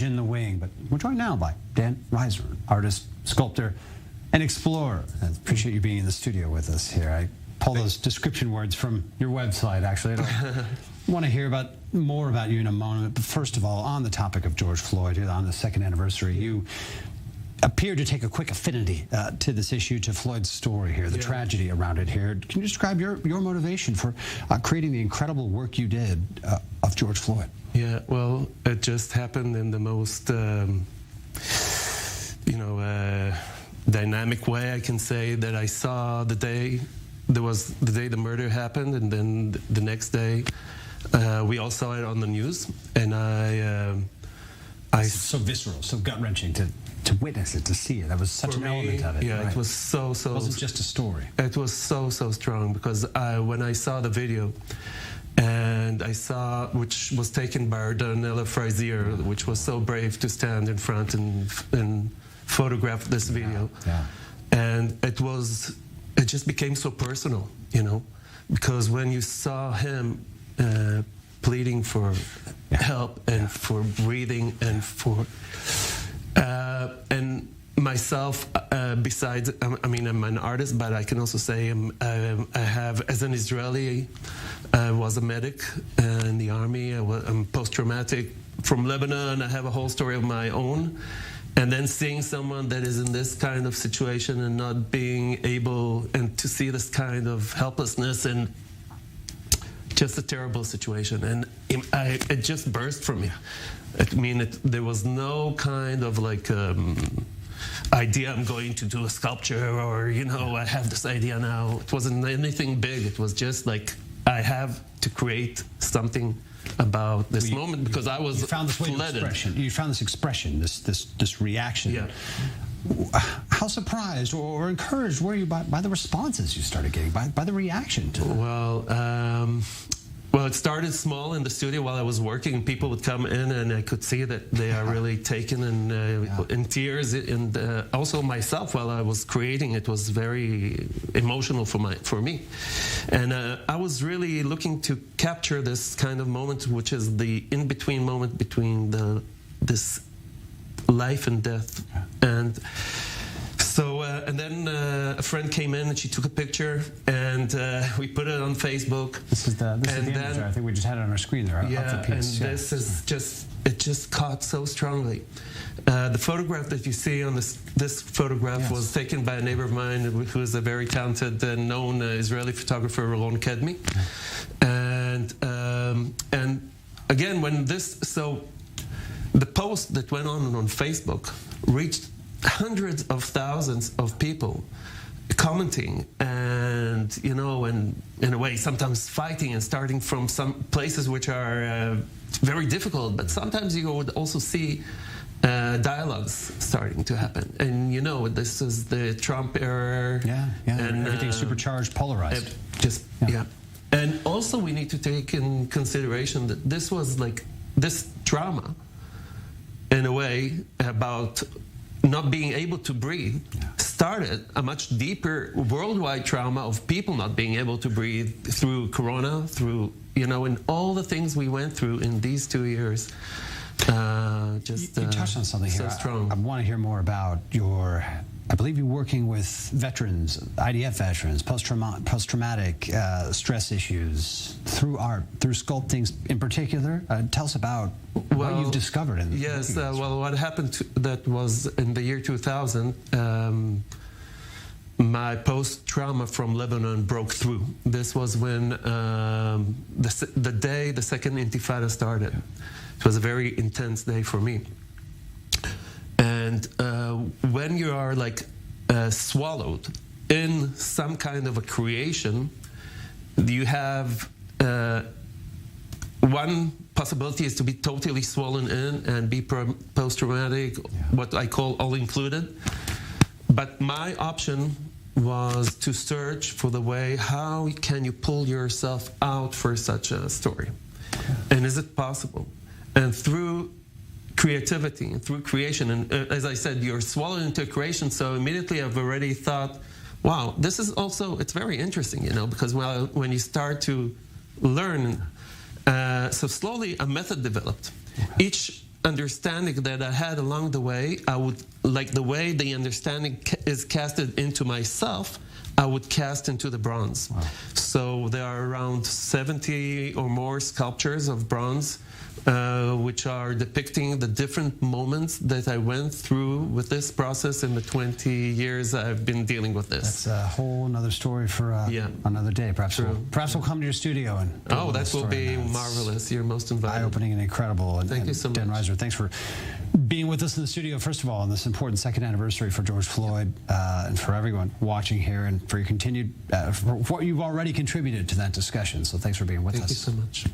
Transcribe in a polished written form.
in the wing, but we're joined now by Dan Reisner, artist, sculptor, and explorer. I appreciate you being in the studio with us here. I pulled those description words from your website, actually. I want to hear more about you in a moment, but first of all, on the topic of George Floyd, on the second anniversary, you appear to take a quick affinity to this issue, to Floyd's story here, the tragedy around it here. Can you describe your motivation for creating the incredible work you did of George Floyd? Yeah, well, it just happened in the most, dynamic way I can say, that I saw the day the murder happened, and then the next day we all saw it on the news, and so visceral, so gut-wrenching to witness it, to see it. That was such an element of it. Yeah, right? It was so. It wasn't just a story. It was so strong, because when I saw the video, and I saw, which was taken by Daniela Frazier, which was so brave to stand in front and photograph this video. And it just became so personal, because when you saw him pleading for help and for breathing and for and myself, besides, I'm an artist, but I can also say I have, as an Israeli, I was a medic in the army. I'm post-traumatic from Lebanon. I have a whole story of my own. And then seeing someone that is in this kind of situation and not being able, and to see this kind of helplessness and just a terrible situation. And it just burst from me. There was no kind of idea I'm going to do a sculpture, or I have this idea now. It wasn't anything big. It was just like, I have to create something about this moment, because I was flooded. You found this expression, this reaction. Yeah. How surprised or encouraged were you by the responses you started getting, by the reaction to it? Well, it started small in the studio while I was working. People would come in, and I could see that they are really taken and in tears. And also myself, while I was creating, it was very emotional for me. And I was really looking to capture this kind of moment, which is the in-between moment between this life and death. And so, and then a friend came in, and she took a picture, and we put it on Facebook. This is the image. I think we just had it on our screen there. This is just caught so strongly. The photograph that you see on this photograph was taken by a neighbor of mine, who is a very talented and known Israeli photographer, Ron Kedmi. And again, the post that went on Facebook reached hundreds of thousands of people commenting, and in a way sometimes fighting and starting from some places which are very difficult, but sometimes you would also see dialogues starting to happen. And this is the Trump era, and everything's supercharged, polarized. And also we need to take in consideration that this was this drama, in a way, about not being able to breathe, started a much deeper worldwide trauma of people not being able to breathe through Corona, through, and all the things we went through in these 2 years. You touched on something here. Strong. I want to hear more about I believe you're working with veterans, IDF veterans, post-traumatic stress issues, through art, through sculpting in particular. Tell us about what you've discovered. What happened that was in the year 2000, my post-trauma from Lebanon broke through. This was when the day the second Intifada started. It was a very intense day for me. And when you are swallowed in some kind of a creation, you have one possibility is to be totally swollen in and be post-traumatic, what I call all-included. But my option was to search for the way, how can you pull yourself out for such a story? And is it possible? And through creativity and through creation, and as I said, you're swallowed into a creation, so immediately I've already thought, wow, this is also, it's very interesting, because when you start to learn, so slowly a method developed. Each understanding that I had along the way, I would, like the way the understanding is casted into myself, I would cast into the bronze. Wow. So there are around 70 or more sculptures of bronze, which are depicting the different moments that I went through with this process in the 20 years I've been dealing with this. That's a whole another story for another day. Perhaps we'll come to your studio and that will be marvelous. You're most invited. Eye-opening and incredible. And, Thank you so much. Dan Reisner, thanks for being with us in the studio, first of all, on this important second anniversary for George Floyd, and for everyone watching here, and for your continued, for what you've already contributed to that discussion. So thanks for being with us. Thank you so much.